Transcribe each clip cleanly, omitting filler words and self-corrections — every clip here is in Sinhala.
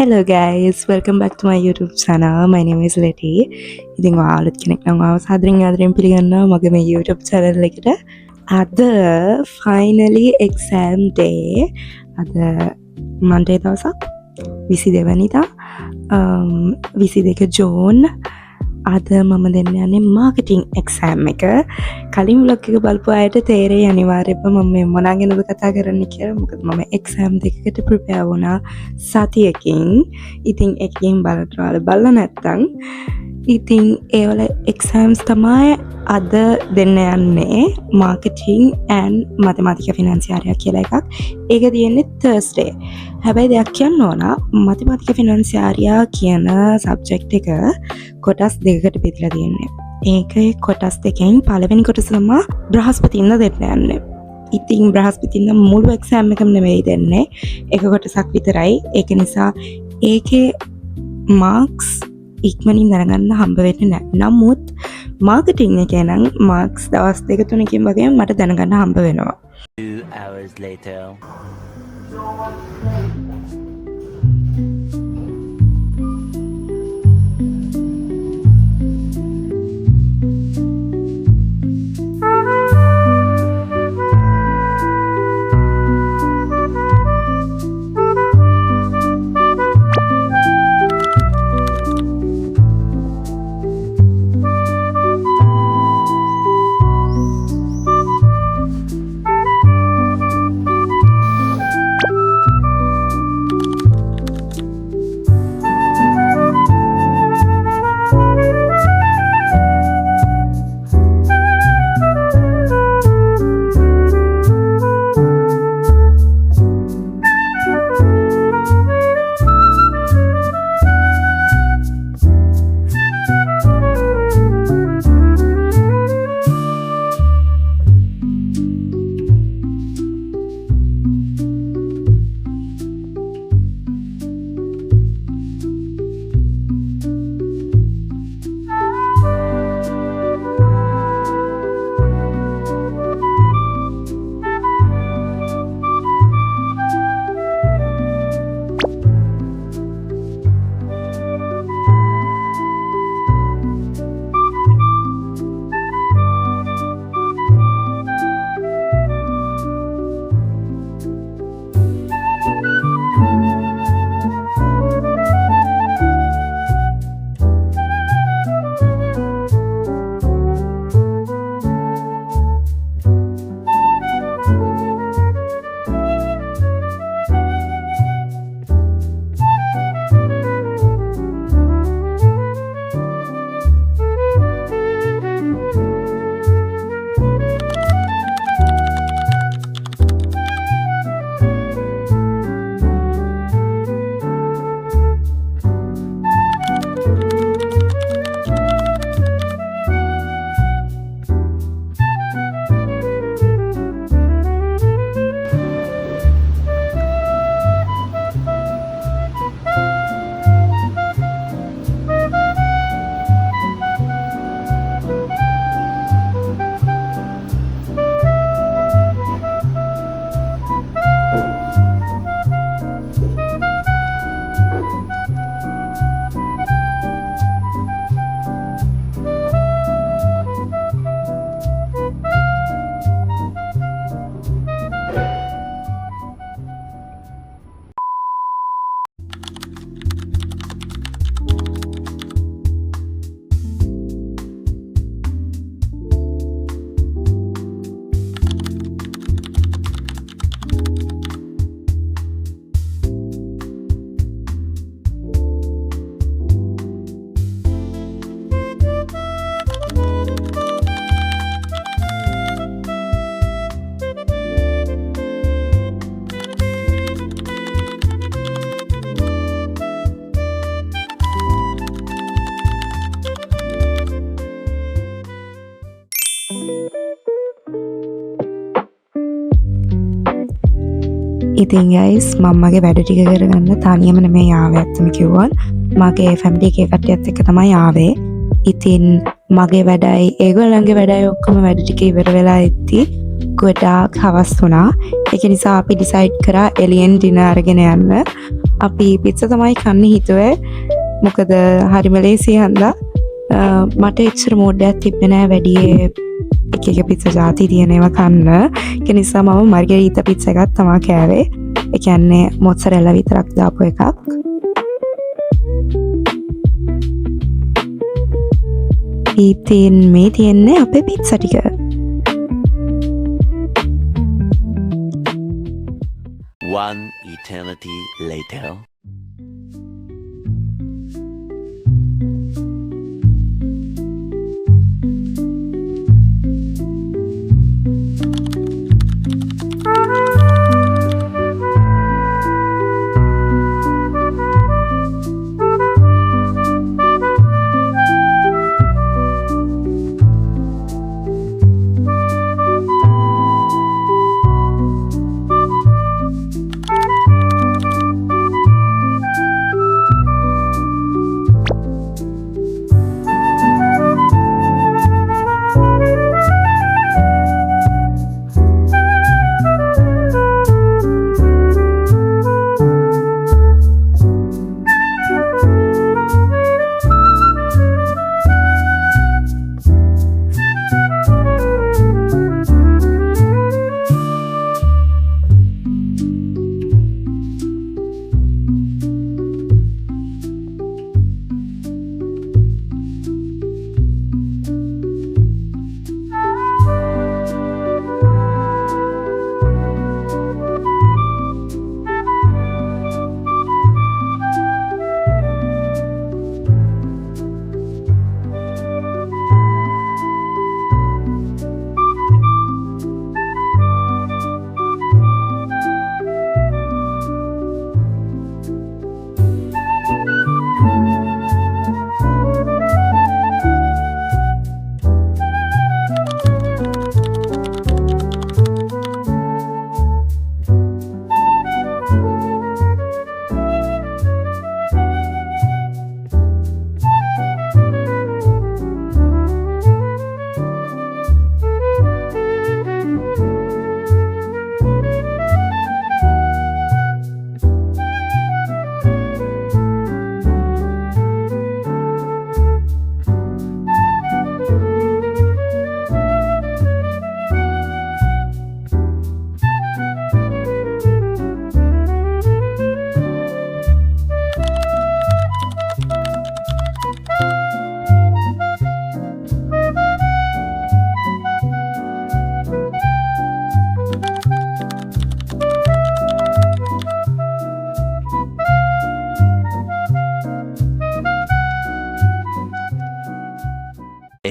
Hello guys, welcome back to my YouTube channel. My name is Letty. ඉතින් ඔයාලත් කෙනෙක් නම් ආව සාදරයෙන් පිළිගන්නවා මගේ මේ YouTube channel එකට. අද finally exam day. අද Monday දවසක් 22 වෙනිදා 22 ජූන්. අද මම දෙන්න යන්නේ මාකටිං එක්සෑම් එක. කලින් ව්ලොග් එක බලපු අයට තේරෙයි අනිවාර්යයෙන්ම මම මේ මොනවා ගැනද කතා කරන්නේ කියලා. මොකද මම එක්සෑම් දෙකකට ප්‍රිපෙයාර් වුණා සතියකින්. ඉතින් එකකින් බලලා නැත්තම් ඉතින් ඒවල එක්සෑම්ස් තමයි අද දෙන්න යන්නේ. මාකටිං ඇන්ඩ් මැතමැටිකා ෆිනන්සියාරියා කියලා එකක්. ඒක තියෙන්නේ Thursday. හැබැයි දෙයක් කියන්න ඕන, මැතමැටිකා ෆිනන්සියාරියා කියන සබ්ජෙක්ට් එක කොටස් දෙකකට බෙදලා තියෙන්නේ. ඒකේ කොටස් දෙකෙන් පළවෙනි කොටස තමයි බ්‍රහස්පතින්දා දෙන්න යන්නේ. ඉතින් බ්‍රහස්පතින්දා මුළු එක්සෑම් එකම නෙවෙයි දෙන්නේ. එක කොටසක් විතරයි. ඒක නිසා ඒකේ මාක්ස් ඉක්මනින් දැනගන්න හම්බ වෙන්නේ නැහැ. නමුත් මාකටිං එකේ නම් මාක්ස් දවස් දෙක තුනකින් වගේ මට දැනගන්න හම්බ වෙනවා. 2 hours later. ඉතින් guys මම මගේ වැඩ ටික කරගන්න තනියම නෙමෙයි ආවේ. ඇත්තම කිව්වොත් මගේ ෆැමිලි එකේ කට්ටියත් එක්ක තමයි ආවේ. ඉතින් මගේ වැඩයි ඒගොල්ලන්ගේ වැඩයි ඔක්කොම වැඩ ටික ඉවර වෙලා ඉති ගොඩාක් හවස් වුණා. ඒක නිසා අපි ඩිසයිඩ් කරා එලියෙන් ඩිනර් අරගෙන යන්න. අපි පිත්සා තමයි කන්න හිතුවේ. මොකද හරිම ලේසි හන්දා මට එච්චර මෝඩයක් තිබ්බේ නෑ වැඩි එක පිත්සා ජාති තියෙන ඒවා කන්න. ඒක නිසා මම මාර්ගරීතා පිත්සා එකක් තමයි කෑවේ. ඒ කියන්නේ මොත්සරෙල්ලා විතරක් දාපු එකක්. ඉතින් මේ තියෙන්නේ අපේ පිත්සා ටික. One eternity later.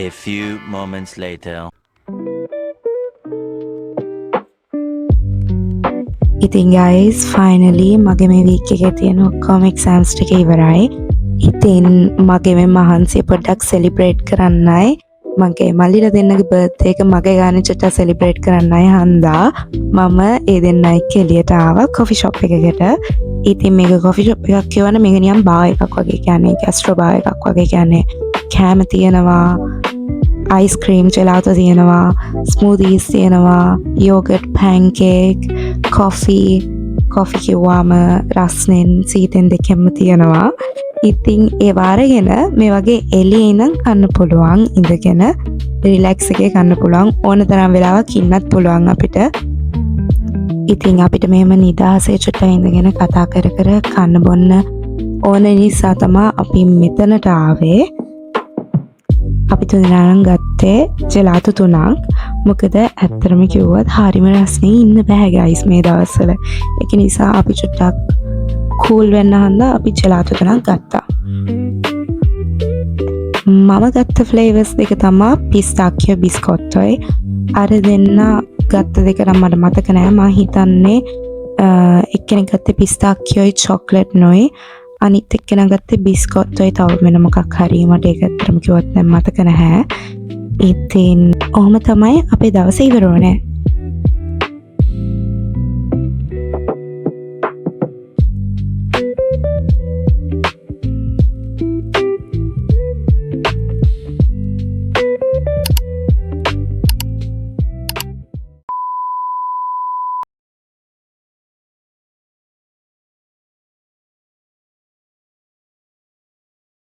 A few moments later. ඉතින් guys finally මගේ මේ week එකේ තියෙන ඔක්කොම exams ටික ඉවරයි. ඉතින් මගේ මේ මහන්සිය පොඩ්ඩක් celebrate කරන්නයි මගේ මල්ලිලා දෙන්නගේ birthday එක මගේ ගානේ චුට්ටක් celebrate කරන්නයි හන්දා මම ඒ දෙන්න එක්ක එළියට ආවා coffee shop එකකට. ඉතින් මේක coffee shop එකක් කියවන මේක නිකන් බාර් එකක් වගේ කියන්නේ gastro bar එකක් වගේ කියන්නේ කෑම තියෙනවා ice cream gelato තියෙනවා smoothies තියෙනවා yogurt pancake coffee කිව්වම රස්නෙන් සීතෙන් දෙකෙන්ම තියෙනවා. ඉතින් ඒ වාරගෙන මේ වගේ එළියේ ඉඳන් කන්න පුළුවන් ඉඳගෙන රිලැක්ස් එකේ කන්න පුළුවන් ඕන තරම් වෙලාවක් ඉන්නත් පුළුවන් අපිට. ඉතින් අපිට මෙහෙම නිදහසේ චුට්ටක් ඉඳගෙන කතා කර කන්න බොන්න ඕන නිසා තමයි අපි මෙතනට ආවේ. අපි තුන්දෙනාම ගත්තේ ජෙලාටෝ 3ක්. මොකද ඇත්තටම කිව්වොත් හරිම රස්නේ ඉන්න බෑ ගයිස් මේ දවස්වල. ඒක නිසා අපි චුට්ටක් කූල් වෙන්න හන්දා අපි ජෙලාටෝ 3ක් ගත්තා. මම ගත්ත ෆ්ලේවර්ස් දෙක තමයි පිස්තාකියෝ බිස්කොට්ටෝයි. අර දෙන්න ගත්ත දෙක නම් මට මතක නෑ. මම හිතන්නේ එක්කෙනෙක් ගත්තේ පිස්තාකියෝයි චොක්ලට් නොයි. අනිත් එක්කෙනා ගත්තේ බිස්කොට්ටෝයි තව වෙන මොකක් හරි මට ඒක ඇත්තටම කිව්වොත් දැන් මතක නැහැ. ඉතින් ඔහොම තමයි අපේ දවසේ ඉවර වුණේ.